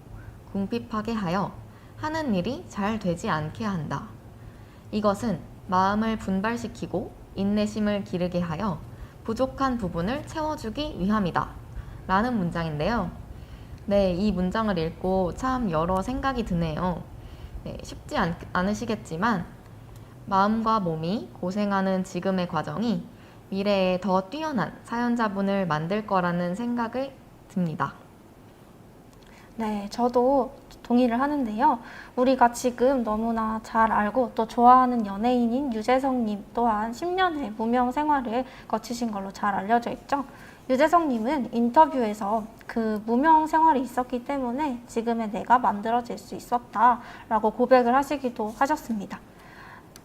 S3: 궁핍하게 하여 하는 일이 잘 되지 않게 한다. 이것은 마음을 분발시키고 인내심을 기르게 하여 부족한 부분을 채워주기 위함이다. 라는 문장인데요. 네, 이 문장을 읽고 참 여러 생각이 드네요. 네, 쉽지 않으시겠지만 마음과 몸이 고생하는 지금의 과정이 미래에 더 뛰어난 사연자분을 만들 거라는 생각을 듭니다.
S1: 네, 저도 동의를 하는데요. 우리가 지금 너무나 잘 알고 또 좋아하는 연예인인 유재석님 또한 10년의 무명 생활을 거치신 걸로 잘 알려져 있죠. 유재석님은 인터뷰에서 그 무명 생활이 있었기 때문에 지금의 내가 만들어질 수 있었다라고 고백을 하시기도 하셨습니다.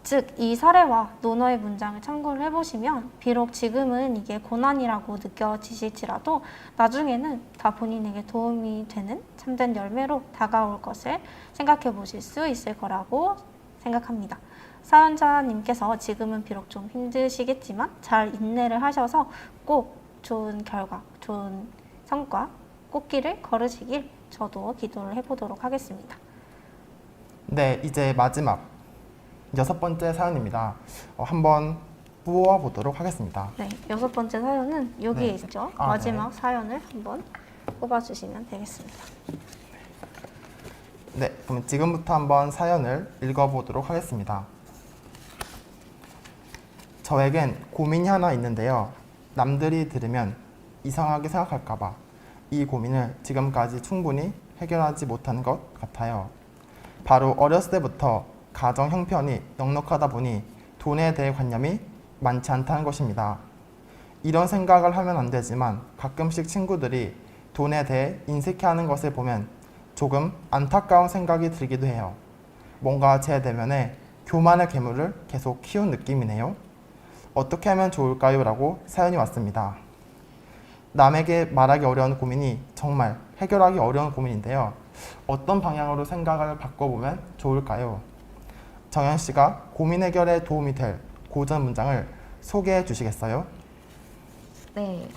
S1: 즉, 이 사례와 논어의 문장을 참고를 해보시면 비록 지금은 이게 고난이라고 느껴지실지라도 나중에는 다 본인에게 도움이 되는 참된 열매로 다가올 것을 생각해 보실 수 있을 거라고 생각합니다. 사연자님께서 지금은 비록 좀 힘드시겠지만 잘 인내를 하셔서 꼭 좋은 결과, 좋은 성과, 꽃길을 걸으시길 저도 기도를 해보도록 하겠습니다.
S2: 네, 이제 마지막 여섯 번째 사연입니다. 한번 뽑아보도록 하겠습니다.
S1: 네, 여섯 번째 사연은 여기에
S2: 네.
S1: 있죠.
S2: 아,
S1: 마지막
S2: 네.
S1: 사연을 한번 뽑아주시면 되겠습니다.
S2: 네, 그럼 지금부터 한번 사연을 읽어보도록 하겠습니다. 저에겐 고민이 하나 있는데요. 남들이 들으면 이상하게 생각할까봐 이 고민을 지금까지 충분히 해결하지 못한 것 같아요. 바로 어렸을 때부터 가정 형편이 넉넉하다 보니 돈에 대해 관념이 많지 않다는 것입니다. 이런 생각을 하면 안 되지만 가끔씩 친구들이 돈에 대해 인색해하는 것을 보면 조금 안타까운 생각이 들기도 해요. 뭔가 제 내면에 교만의 괴물을 계속 키운 느낌이네요. 어떻게 하면 좋을까요? 라고 사연이 왔습니다. 남에게 말하기 어려운 고민이 정말 해결하기 어려운 고민인데요. 어떤 방향으로 생각을 바꿔보면 좋을까요? 정현 씨가 고민 해결에 도움이 될 고전 문장을 소개해 주시겠어요?
S3: 네.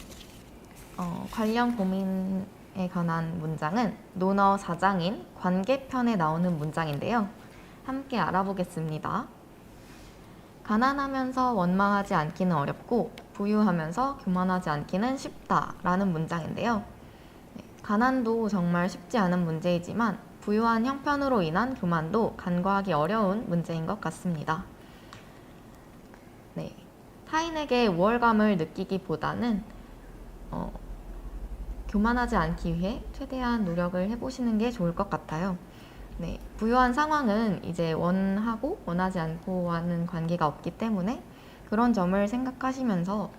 S3: 관련 고민에 관한 문장은 논어 4장인 관계편에 나오는 문장인데요. 함께 알아보겠습니다. 가난하면서 원망하지 않기는 어렵고 부유하면서 교만하지 않기는 쉽다라는 문장인데요. 가난도 정말 쉽지 않은 문제이지만 부유한 형편으로 인한 교만도 간과하기 어려운 문제인 것 같습니다. 네, 타인에게 우월감을 느끼기보다는 교만하지 않기 위해 최대한 노력을 해보시는 게 좋을 것 같아요. 네, 부유한 상황은 이제 원하고 원하지 않고와는 관계가 없기 때문에 그런 점을 생각하시면서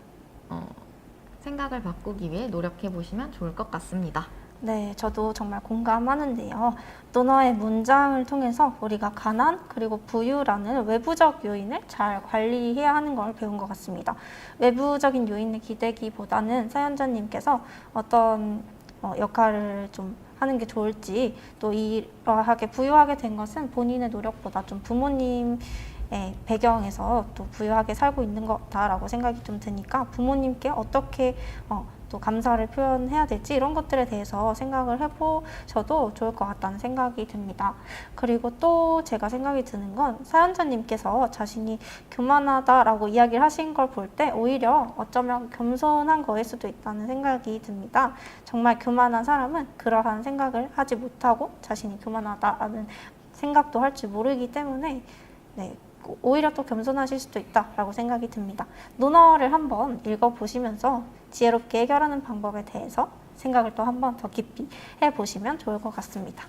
S3: 생각을 바꾸기 위해 노력해 보시면 좋을 것 같습니다.
S1: 네, 저도 정말 공감하는데요. 논어의 문장을 통해서 우리가 가난 그리고 부유라는 외부적 요인을 잘 관리해야 하는 걸 배운 것 같습니다. 외부적인 요인에 기대기보다는 사연자님께서 어떤 역할을 좀 하는 게 좋을지, 또 이러하게 부유하게 된 것은 본인의 노력보다 좀 부모님의 배경에서 또 부유하게 살고 있는 거다라고 생각이 좀 드니까 부모님께 어떻게 또 감사를 표현해야 될지 이런 것들에 대해서 생각을 해보셔도 좋을 것 같다는 생각이 듭니다. 그리고 또 제가 생각이 드는 건 사연자님께서 자신이 교만하다라고 이야기를 하신 걸 볼 때 오히려 어쩌면 겸손한 거일 수도 있다는 생각이 듭니다. 정말 교만한 사람은 그러한 생각을 하지 못하고 자신이 교만하다라는 생각도 할 줄 모르기 때문에 네, 오히려 또 겸손하실 수도 있다라고 생각이 듭니다. 논어를 한번 읽어보시면서 지혜롭게 해결하는 방법에 대해서 생각을 또 한번 더 깊이 해보시면 좋을 것 같습니다.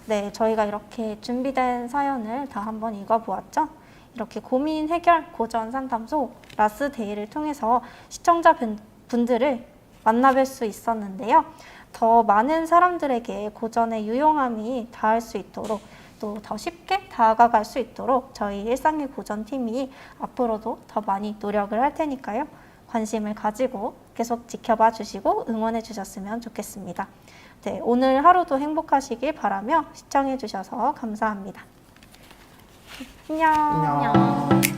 S1: 네, 저희가 이렇게 준비된 사연을 다 한번 읽어보았죠. 이렇게 고민 해결 고전 상담소 라스데이를 통해서 시청자분들을 만나뵐 수 있었는데요. 더 많은 사람들에게 고전의 유용함이 닿을 수 있도록 또 더 쉽게 다가갈 수 있도록 저희 일상의 고전팀이 앞으로도 더 많이 노력을 할 테니까요. 관심을 가지고 계속 지켜봐 주시고 응원해 주셨으면 좋겠습니다. 네, 오늘 하루도 행복하시길 바라며 시청해 주셔서 감사합니다. 안녕.
S2: 안녕.